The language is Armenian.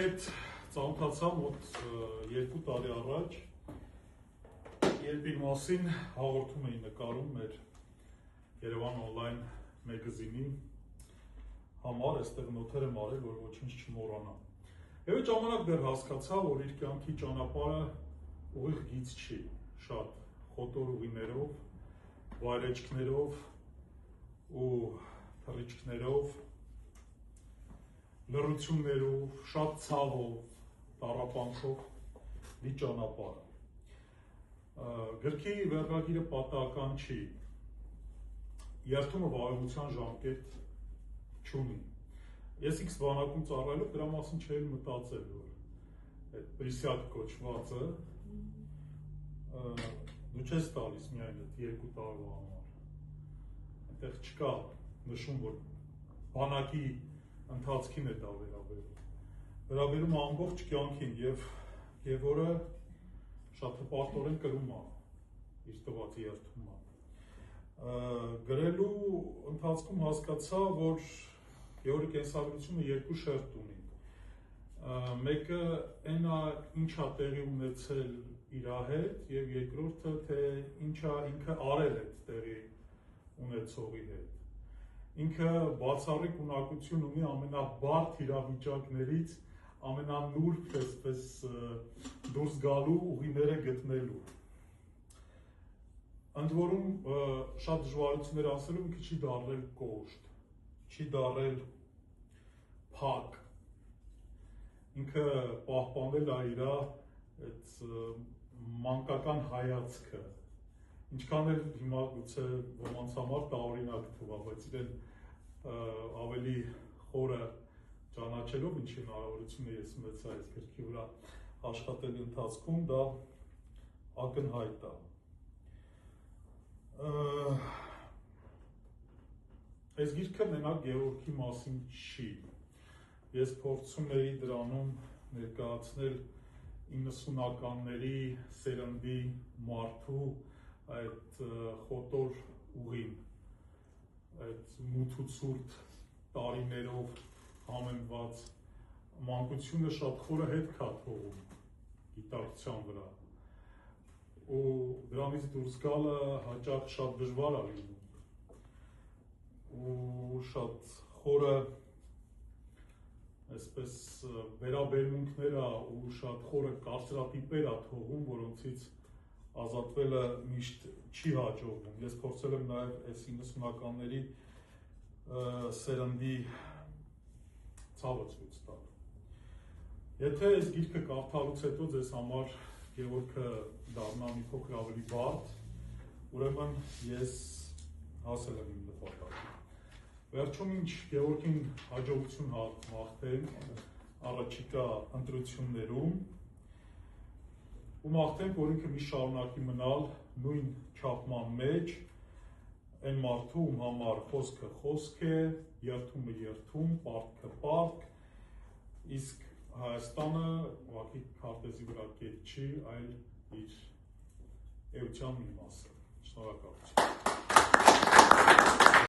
Այդ ծանոթացա մոտ 2 տարի առաջ, երբ իր մասին հաղորդում էի նկարում մեր Երևան Online մագազինի համար, այստեղ նոթեր եմ արել, որ ոչինչ չմոռանամ։ Եվ այդ ժամանակ դեռ հասկացա, որ իր կյանքի ճանապարհը ուղիղ գիծ չի, շատ խոտոր ուղիներով, վայրեջքներով ու թռիչքներով, լռություններով, շատ ցավով, տառապանքով լի ճանապարհ։ Գրքի վերնագիրը պատահական չի, երթումը վայելության ժամկետ չունի։ Ես X բանակում ծառայելով դրա մասին չէի մտածել, որ այդ պրիսյատ կոչվածը դու չես տալիս միայն այդ 2 տարվա համար։ Այնտեղ չկա նշում, որ բանակի ընթացքին է դա վերաբերում ամբողջ կյանքին եւ որը շատ հպարտորեն կրում է իր տված երթումը։ Գրելու ընթացքում հասկացա, որ Գեորգի կենսագրությունը 2 շերտ ունի։ Մեկը այն է, ինչա տեղի ունեցել իր հետ, եւ երկրորդը, թե ինչա ինքը արել այդ տեղի ունեցողի հետ։ Ինքը բացառիկ ունակություն ունի ամենաբարդ իրավիճակներից ամենանուրբ այսպես դուրս գալու ուղիները գտնելու։ Ընդ որում շատ դժվարություններ ասելով ինքը չի դառել կոշտ, չի դառել փակ։ Ինքը պահպանվել է իր այդ մանկական հայացքը, ինչքան էլ հիմա գուցե ոմանց համար տարօրինակ թվա, բայց իրեն ավելի խորը ճանաչելով, ինչի հնարավորություն է ես ունեցա այս գրքի վրա աշխատելու ընթացքում, դա ակնհայտ է։ Այս գիրքը մենակ Գեորգի մասին չի։ Ես փորձում էի դրանում ներկայացնել 90-ականների սերնդի մարդու այդ խոտոր ուղին, այդ մութ ու ցուրտ տարիներով համեմված մանկությունը շատ խորը հետք է թողում գիտակցության վրա, ու դրանից դուրս գալը հաճախ շատ դժվար է լինում, ու շատ խորը այսպես վերաբերմունքներ է ու շատ խորը կարծրատիպեր է թողում, որոնցից ազատվելը միշտ չի հաջողվում։ Ես փորձել եմ նաև այս 90-ականների սերնդի ցավը ցույց տալ։ Եթե այս գիրքը կարդալուց հետո ձեզ համար Գեորգը դառնա մի փոքր ավելի բարդ, ուրեմն ես հասել եմ իմ նպատակին։ Վերջում ինչ Գեորգին հաջողություն մաղթեմ առաջիկա ընտրություններում ու մաղթենք, որ ինքը մի շարունակի մնալ նույն չափման մեջ, այն մարդու, ում համար խոսքը խոսք է, երթումը երթում, պարտքը պարտք, իսկ Հայաստանը ուղղակի քարտեզի վրա կետ չի, այլ իր էության մի մասը։ Շնորհակալություն։